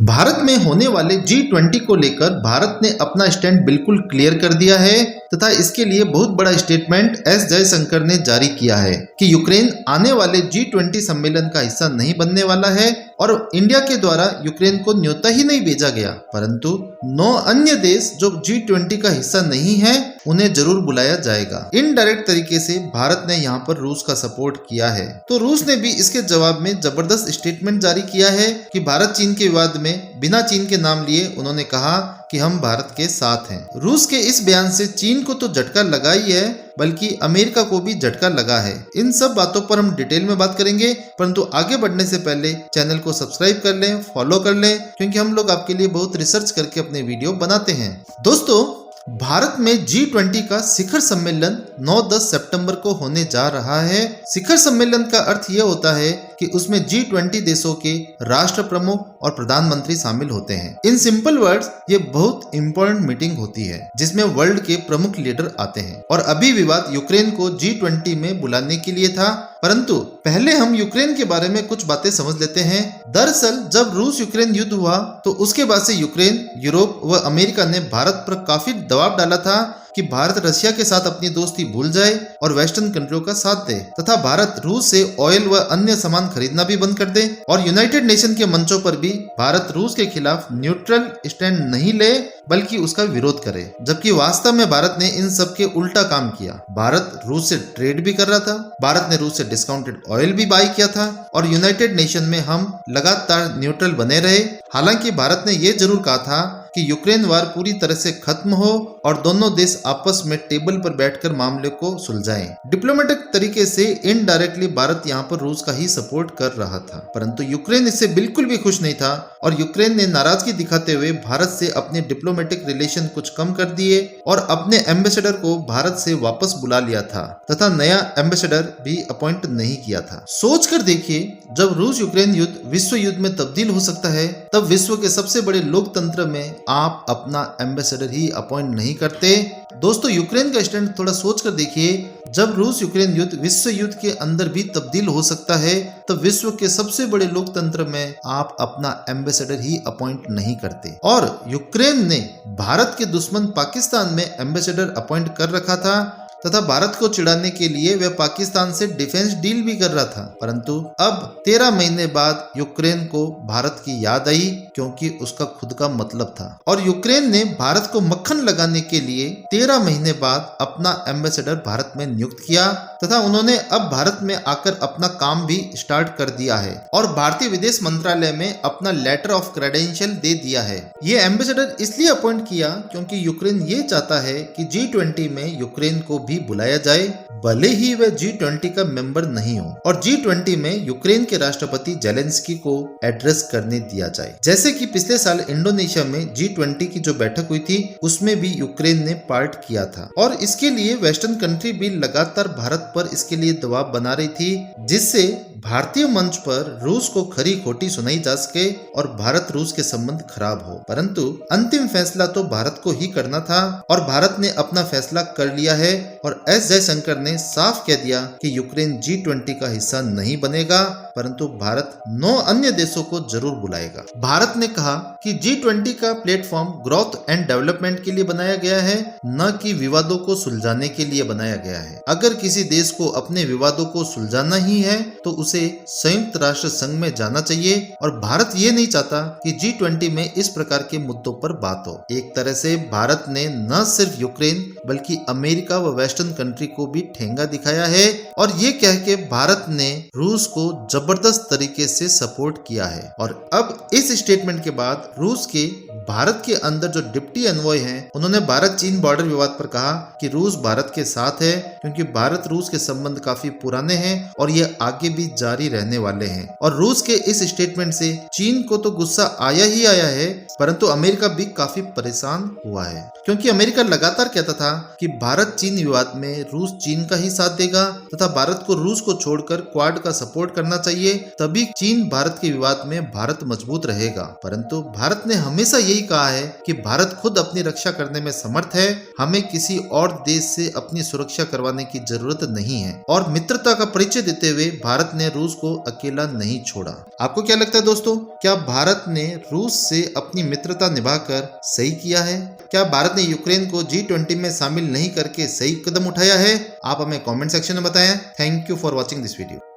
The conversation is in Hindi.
भारत में होने वाले G20 को लेकर भारत ने अपना स्टैंड बिल्कुल क्लियर कर दिया है तथा इसके लिए बहुत बड़ा स्टेटमेंट एस जयशंकर ने जारी किया है कि यूक्रेन आने वाले G20 सम्मेलन का हिस्सा नहीं बनने वाला है और इंडिया के द्वारा यूक्रेन को न्योता ही नहीं भेजा गया, परंतु 9 अन्य देश जो G20 का हिस्सा नहीं है उन्हें जरूर बुलाया जाएगा। इनडायरेक्ट तरीके से भारत ने यहाँ पर रूस का सपोर्ट किया है, तो रूस ने भी इसके जवाब में जबरदस्त स्टेटमेंट जारी किया है कि भारत चीन के विवाद में बिना चीन के नाम लिए उन्होंने कहा कि हम भारत के साथ हैं। रूस के इस बयान से चीन को तो झटका लगा ही है, बल्कि अमेरिका को भी झटका लगा है। इन सब बातों पर हम डिटेल में बात करेंगे, परंतु आगे बढ़ने से पहले चैनल को सब्सक्राइब कर लें, फॉलो कर लें, क्योंकि हम लोग आपके लिए बहुत रिसर्च करके अपने वीडियो बनाते हैं। दोस्तों, भारत में G20 का शिखर सम्मेलन 9-10 सितंबर को होने जा रहा है। शिखर सम्मेलन का अर्थ यह होता है कि उसमें G20 देशों के राष्ट्र प्रमुख और प्रधानमंत्री शामिल होते हैं। इन सिंपल वर्ड्स, ये बहुत इंपॉर्टेंट मीटिंग होती है जिसमें वर्ल्ड के प्रमुख लीडर आते हैं। और अभी विवाद यूक्रेन को G20 में बुलाने के लिए था, परंतु पहले हम यूक्रेन के बारे में कुछ बातें समझ लेते हैं। दरअसल जब रूस यूक्रेन युद्ध हुआ तो उसके बाद से यूक्रेन, यूरोप व अमेरिका ने भारत पर काफी दबाव डाला था कि भारत रशिया के साथ अपनी दोस्ती भूल जाए और वेस्टर्न कंट्रियों का साथ दे तथा भारत रूस से ऑयल व अन्य सामान खरीदना भी बंद कर दे। और यूनाइटेड नेशन के मंचों पर भी भारत रूस के खिलाफ न्यूट्रल स्टैंड नहीं ले बल्कि उसका विरोध करे, जबकि वास्तव में भारत ने इन सब के उल्टा काम किया। भारत रूस से ट्रेड भी कर रहा था, भारत ने रूस से डिस्काउंटेड ऑयल भी बाई किया था और यूनाइटेड नेशन में हम लगातार न्यूट्रल बने रहे। हालांकि भारत ने यह जरूर कहा था कि यूक्रेन वार पूरी तरह से खत्म हो और दोनों देश आपस में टेबल पर बैठकर मामले को सुलझाएं। डिप्लोमेटिक तरीके से इनडायरेक्टली भारत यहाँ पर रूस का ही सपोर्ट कर रहा था, परंतु यूक्रेन इससे बिल्कुल भी खुश नहीं था और यूक्रेन ने नाराजगी दिखाते हुए भारत से अपने डिप्लोमेटिक रिलेशन कुछ कम कर दिए और अपने एम्बेसडर को भारत से वापस बुला लिया था तथा नया एम्बेसडर भी अपॉइंट नहीं किया था। सोच कर देखिए, जब रूस यूक्रेन युद्ध विश्व युद्ध में तब्दील हो सकता है, तब विश्व के सबसे बड़े लोकतंत्र में आप अपना एम्बेसडर ही अपॉइंट नहीं करते। दोस्तों, यूक्रेन का स्टैंड थोड़ा सोच कर देखिए। जब रूस यूक्रेन युद्ध विश्व युद्ध के अंदर भी तब्दील हो सकता है, तब विश्व के सबसे बड़े लोकतंत्र में आप अपना एम्बेसडर ही अपॉइंट नहीं करते। और यूक्रेन ने भारत के दुश्मन पाकिस्तान में एम्बेसडर अपॉइंट कर रखा था तथा भारत को चिढ़ाने के लिए वह पाकिस्तान से डिफेंस डील भी कर रहा था, परंतु अब 13 महीने बाद यूक्रेन को भारत की याद आई क्योंकि उसका खुद का मतलब था और यूक्रेन ने भारत को मक्खन लगाने के लिए 13 महीने बाद अपना एम्बेसडर भारत में नियुक्त किया तथा उन्होंने अब भारत में आकर अपना काम भी स्टार्ट कर दिया है और भारतीय विदेश मंत्रालय में अपना लेटर ऑफ क्रेडेंशियल दे दिया है। ये एम्बेसडर इसलिए अपॉइंट किया क्योंकि यूक्रेन ये चाहता है कि G20 में यूक्रेन को भी बुलाया जाए, भले ही वह G20 का मेंबर नहीं हो, और G20 में यूक्रेन के राष्ट्रपति जेलेंस्की को एड्रेस करने दिया जाए। जैसे कि पिछले साल इंडोनेशिया में G20 की जो बैठक हुई थी उसमें भी यूक्रेन ने पार्ट किया था और इसके लिए वेस्टर्न कंट्री भी लगातार भारत पर इसके लिए दबाव बना रही थी, जिससे भारतीय मंच पर रूस को खरी खोटी सुनाई जा सके और भारत रूस के संबंध खराब हो। परंतु अंतिम फैसला तो भारत को ही करना था और भारत ने अपना फैसला कर लिया है और एस जयशंकर ने साफ कह दिया कि यूक्रेन G20 का हिस्सा नहीं बनेगा, परंतु भारत 9 अन्य देशों को जरूर बुलाएगा। भारत ने कहा कि G20 का प्लेटफॉर्म ग्रोथ एंड डेवलपमेंट के लिए बनाया गया है, न कि विवादों को सुलझाने के लिए बनाया गया है। अगर किसी देश को अपने विवादों को सुलझाना ही है तो उसे संयुक्त राष्ट्र संघ में जाना चाहिए और भारत ये नहीं चाहता कि G20 में इस प्रकार के मुद्दों पर बात हो। एक तरह से भारत ने न सिर्फ यूक्रेन बल्कि अमेरिका व वेस्टर्न कंट्री को भी ठेंगा दिखाया है और ये कह के भारत ने रूस को जबरदस्त तरीके से सपोर्ट किया है। और अब इस स्टेटमेंट के बाद रूस के भारत के अंदर जो डिप्टी एनवॉय हैं, उन्होंने भारत चीन बॉर्डर विवाद पर कहा कि रूस भारत के साथ है क्योंकि भारत रूस के संबंध काफी पुराने हैं और ये आगे भी जारी रहने वाले हैं। और रूस के इस स्टेटमेंट से चीन को तो गुस्सा आया ही आया है, परंतु अमेरिका भी काफी परेशान हुआ है, क्योंकि अमेरिका लगातार कहता था कि भारत चीन विवाद में रूस चीन का ही साथ देगा तथा भारत को रूस को छोड़कर क्वाड का सपोर्ट करना चाहिए, तभी चीन भारत के विवाद में भारत मजबूत रहेगा। परंतु भारत ने हमेशा यही कहा है कि भारत खुद अपनी रक्षा करने में समर्थ है, हमें किसी और देश से अपनी सुरक्षा करवाने की जरूरत नहीं है, और मित्रता का परिचय देते हुए भारत ने रूस को अकेला नहीं छोड़ा। आपको क्या लगता है दोस्तों, क्या भारत ने रूस से अपनी मित्रता निभाकर सही किया है? क्या भारत ने यूक्रेन को G20 में शामिल नहीं करके सही कदम उठाया है? आप हमें कमेंट सेक्शन में बताएं। Thank you for watching this video.